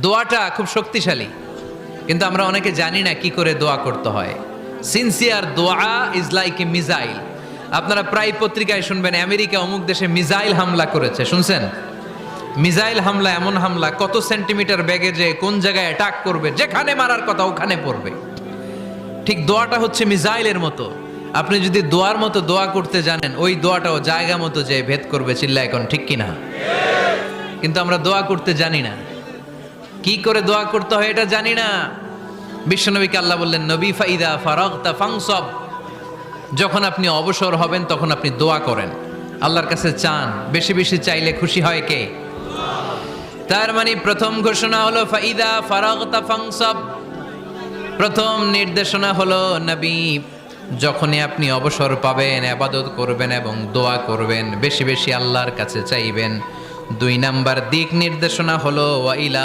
দোয়াটা খুব শক্তিশালী, কিন্তু আমরা অনেকে জানি না কি করে দোয়া করতে হয়। সিনসিয়ার দোয়া ইজ লাইক এ মিসাইল। আপনারা প্রায় পত্রিকায় শুনবেন আমেরিকা অমুক দেশে মিসাইল হামলা করেছে, শুনছেন? মিসাইল হামলা এমন হামলা, কত সেন্টিমিটার ব্যাগে যে কোন জায়গায় অ্যাটাক করবে, যেখানে মারার কথা ওখানে পড়বে। ঠিক দোয়াটা হচ্ছে মিসাইলের মতো। আপনি যদি দোয়ার মতো দোয়া করতে জানেন, ওই দোয়াটাও জায়গা মতো যে ভেদ করবে। চিল্লা এখন ঠিক কিনা? কিন্তু আমরা দোয়া করতে জানি না, কি করে দোয়া করতে হয় এটা জানি না। বিশ্বনবীকে আল্লাহ বললেন, নবী ফাইদা ফারাগতা ফানসব, যখন আপনি অবসর হবেন তখন আপনি দোয়া করেন, আল্লাহর কাছে চান। বেশি বেশি চাইলে খুশি হয় কে? তার মানে প্রথম ঘোষণা হলো ফাইদা ফারাগতা ফানসব। প্রথম নির্দেশনা হলো নবী, যখনই আপনি অবসর পাবেন ইবাদত করবেন এবং দোয়া করবেন, বেশি বেশি আল্লাহর কাছে চাইবেন। 2 নাম্বার দিক নির্দেশনা হলো ওয়াইলা